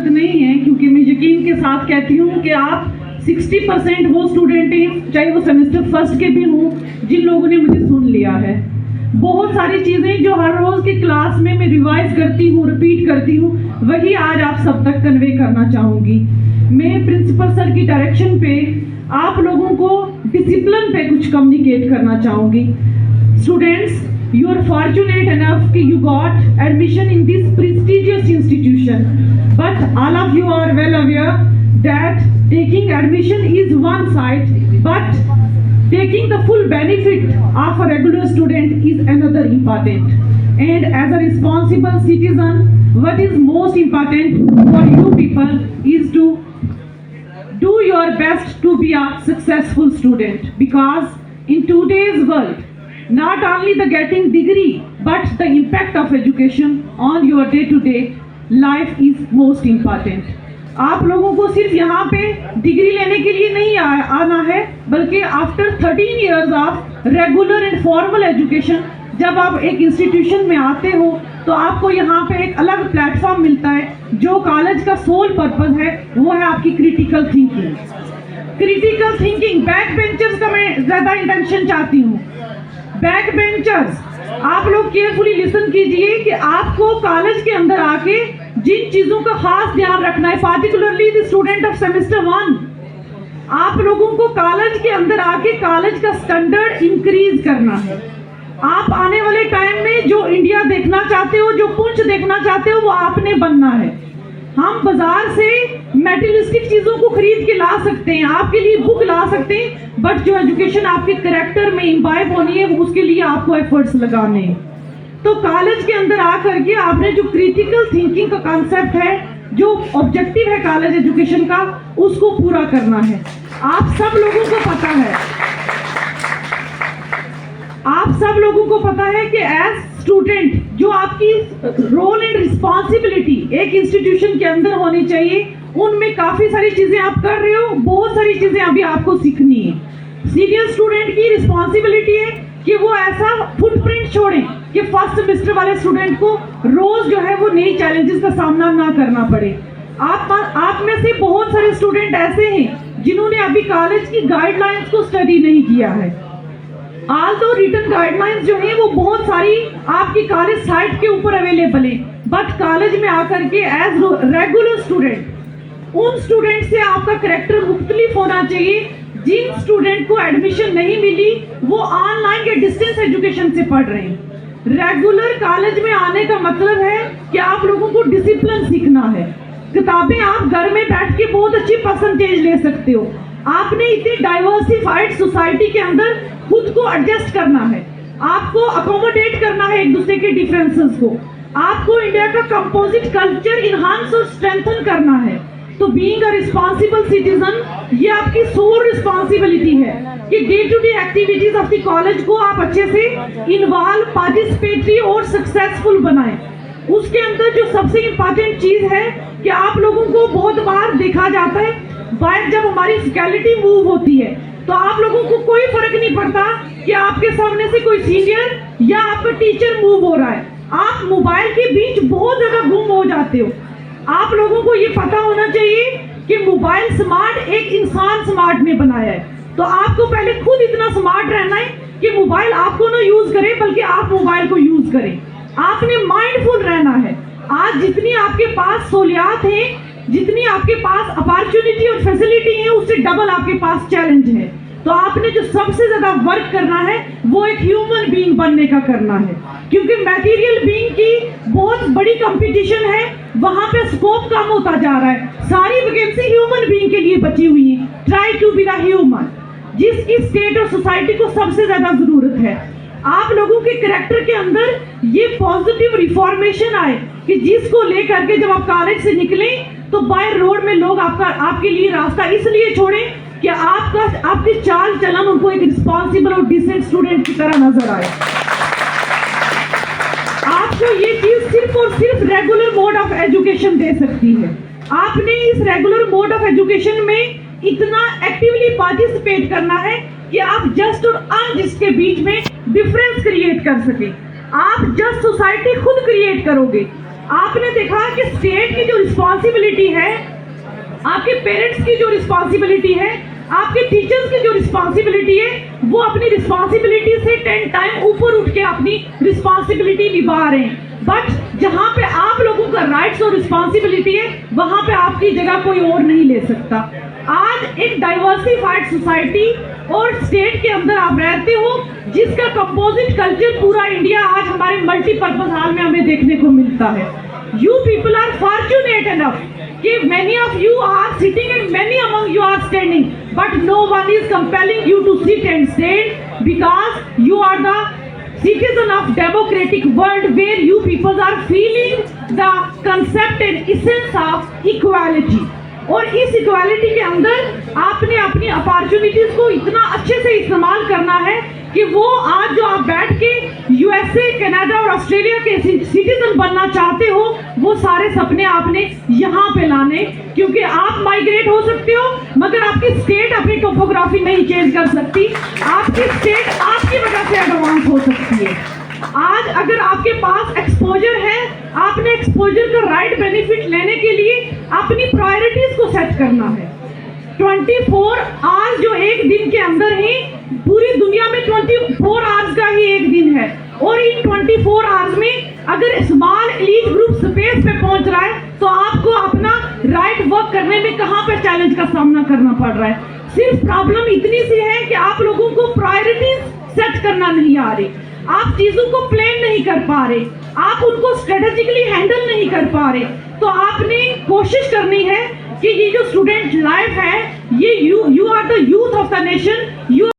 ज़रूरत नहीं है, क्योंकि मैं यकीन के साथ कहती हूँ कि आप 60% वो स्टूडेंट हैं, चाहे वो सेमेस्टर फर्स्ट के भी हों, जिन लोगों ने मुझे सुन लिया है। बहुत सारी चीज़ें जो हर रोज़ की क्लास में मैं रिवाइज करती हूँ, रिपीट करती हूँ, वही आज आप सब तक कन्वे करना चाहूँगी। मैं प्रिंसिपल सर की डायरेक्शन पे आप लोगों को डिसिप्लिन पे कुछ कम्युनिकेट करना चाहूँगी। Students, you are fortunate enough that you got admission in this prestigious institution, but all of you are well aware that taking admission is one side, but taking the full benefit of a regular student is another important. And as a responsible citizen, what is most important for you people is to do your best to be a successful student, because in today's world, not only the getting degree, but the impact of education on your day-to-day life is most important. आप लोगों को सिर्फ यहाँ पे degree लेने के लिए नहीं आना है, बल्कि after 13 years of regular and formal education, जब आप एक इंस्टीट्यूशन में आते हो तो आपको यहाँ पे एक अलग प्लेटफॉर्म मिलता है। जो कॉलेज का सोल पर्पस है वो है आपकी critical thinking. Critical thinking, back benchers का मैं ज़्यादा इंटेंशन चाहती हूँ। बैक बेंचर्स, आप लोग केयरफुली लिसन कीजिए कि आपको कॉलेज के अंदर आके जिन चीजों का खास ध्यान रखना है, particularly the student of semester 1, आप लोगों को कॉलेज के अंदर आके कॉलेज का स्टैंडर्ड इंक्रीज करना है। आप आने वाले टाइम में जो इंडिया देखना चाहते हो, जो पुंछ देखना चाहते हो, वो आपने बनना है। हम बाजार से मेटेरियलिस्टिक चीजों को खरीद के ला सकते हैं, आपके लिए बुक ला सकते हैं, बट जो एजुकेशन आपके कैरेक्टर में इम्बाइब होनी है उसके लिए आपको एफर्ट्स लगाने हैं। तो कॉलेज के अंदर आकर के आपने जो क्रिटिकल थिंकिंग का कॉन्सेप्ट है, जो ऑब्जेक्टिव है कॉलेज एजुकेशन का, उसको पूरा करना है। आप सब लोगों को पता है कि एज स्टूडेंट जो आपकी रोल एंड रिस्पॉन्सिबिलिटी एक इंस्टीट्यूशन के अंदर होनी चाहिए, उनमें काफी सारी चीजें आप कर रहे हो, बहुत सारी चीजें अभी आपको सीखनी है। सीनियर स्टूडेंट की रिस्पॉन्सिबिलिटी है कि वो ऐसा फुटप्रिंट छोड़ें कि फर्स्ट सेमेस्टर वाले स्टूडेंट को रोज जो है वो नई चैलेंजेस का सामना ना करना पड़े। आप में से बहुत सारे स्टूडेंट ऐसे हैं जिन्होंने अभी कॉलेज की गाइडलाइंस को स्टडी नहीं किया है। ऑल दो रिटन गाइडलाइंस जो है वो बहुत सारी आपकी कॉलेज साइट के ऊपर अवेलेबल है, बट कॉलेज में आकर के एज रेगुलर स्टूडेंट उन स्टूडेंट से आपका कैरेक्टर मुख्तलिफ होना चाहिए। जिन स्टूडेंट को एडमिशन नहीं मिली वो ऑनलाइन या डिस्टेंस एजुकेशन से पढ़ रहे हैं। रेगुलर कॉलेज में आने का मतलब है कि आप लोगों को डिसिप्लिन सीखना है। किताबें आप घर में बैठ के बहुत अच्छी परसेंटेज ले सकते हो। आपने इतनी डाइवर्सिफाइड सोसाइटी के अंदर खुद को एडजस्ट करना है, आपको अकोमोडेट करना है एक दूसरे के डिफरेंसेस को, आपको इंडिया का कंपोजिट कल्चर इनहांस और स्ट्रेंथन करना है। तो बीइंग अ रिस्पॉन्सिबल सिटीजन, ये आपकी सोल रिस्पॉन्सिबिलिटी है कि day to day activities of the college को आप अच्छे से इन्वॉल्व, पार्टिसिपेटरी और सक्सेसफुल बनाएं। उसके अंदर जो सबसे इम्पोर्टेंट चीज है कि आप लोगों को बहुत बार देखा जाता है, बाहर जब हमारी फैकल्टी मूव होती है तो आप लोगों को कोई फर्क नहीं पड़ता कि आपके सामने से कोई सीनियर या आपका टीचर मूव हो रहा है, आप मोबाइल के बीच बहुत ज्यादा गुम हो जाते हो। आप लोगों को ये पता होना चाहिए कि मोबाइल स्मार्ट एक इंसान स्मार्ट ने बनाया है। तो आपको पहले खुद इतना स्मार्ट रहना है कि मोबाइल आपको ना यूज करे बल्कि आप मोबाइल को यूज करें। आपने माइंडफुल रहना है। आज जितनी आपके पास सहूलियात हैं, जितनी आपके पास अपॉर्चुनिटी और फैसिलिटी है, उससे डबल आपके पास चैलेंज है। तो आपने जो सबसे ज्यादा वर्क करना है वो एक ह्यूमन बीइंग बनने का करना है, क्योंकि मटेरियल बीइंग की बहुत बड़ी कंपटीशन है, वहां पे स्कोप कम होता जा रहा है। सारी वैकेंसी ह्यूमन बीइंग के लिए बची हुई है। Try to be the human, जिसकी स्टेट और सोसाइटी को सबसे ज्यादा जरूरत है। आप लोगों के कैरेक्टर के अंदर ये पॉजिटिव रिफॉर्मेशन आए कि जिसको लेकर के जब आप कॉलेज से निकले तो बाय रोड में लोग आपके लिए रास्ता इसलिए छोड़ें कि आपकी चाल चलन उनको एक रिस्पॉन्सिबल और डिसेंट स्टूडेंट की तरह नजर आए। आपको ये चीज सिर्फ और सिर्फ रेगुलर मोड ऑफ एजुकेशन दे सकती है। आपने इस रेगुलर मोड ऑफ एजुकेशन में इतना एक्टिवली पार्टिसिपेट करना है कि आप जस्ट और अनजस्ट के बीच में डिफरेंस क्रिएट कर सके। आप जस्ट सोसाइटी खुद क्रिएट करोगे। आपने देखा कि स्टेट की जो रिस्पॉन्सिबिलिटी है, आपके पेरेंट्स की जो रिस्पॉन्सिबिलिटी है, आपके टीचर्स की जो रिस्पॉन्सिबिलिटी है, वो अपनी रिस्पॉन्सिबिलिटी से 10 टाइम ऊपर उठ के अपनी रिस्पॉन्सिबिलिटी निभा रहे हैं। बट जहां पे आप लोगों का राइट्स और रिस्पॉन्सिबिलिटी है, वहां पे आपकी जगह कोई और नहीं ले सकता। आज एक डाइवर्सिफाइड सोसाइटी और स्टेट के अंदर आप रहते हो, जिसका कंपोजिट कल्चर पूरा इंडिया आज हमारे मल्टीपर्पज हॉल में हमें देखने को मिलता है। You people are fortunate enough कि many of you are sitting and many among you are standing, but no one is compelling you to sit and stand because you are the citizen of democratic world where you people are feeling the concept and essence of equality। और इस equality के अंदर आपने अपनी opportunities को इतना अच्छे से इस्तेमाल करना है कि वो आज जो आप बैठ के यूएसए, कनाडा और ऑस्ट्रेलिया के सिटीजन बनना चाहते हो, वो सारे सपने आपने यहाँ पे लाने, क्योंकि आप माइग्रेट हो सकते हो मगर आपकी स्टेट अपनी टोपोग्राफी नहीं चेंज कर सकती। आपकी स्टेट आपकी वजह से एडवांस हो सकती है। आज अगर आपके पास एक्सपोजर है, आपने एक्सपोजर का राइट बेनिफिट लेने के लिए अपनी प्रायोरिटीज को सेट करना है। 24 आवर्स जो एक दिन के अंदर ही, पूरी दुनिया में 24 आवर्स का ही एक दिन है, और इन 24 आवर्स में अगर स्मॉल एलीट ग्रुप स्पेस पे पहुंच रहा है तो आपको अपना राइट वर्क करने में कहां पे चैलेंज का सामना करना पड़ रहा है। सिर्फ प्रॉब्लम इतनी सी है कि आप लोगों को प्रायोरिटीज सेट करना नहीं आ रही, आप चीजों को प्लान नहीं कर पा रहे, आप उनको स्ट्रेटेजिकली हैंडल नहीं कर पा रहे। तो आपने कोशिश करनी है कि ये जो स्टूडेंट लाइफ है, ये you are the youth of the nation, you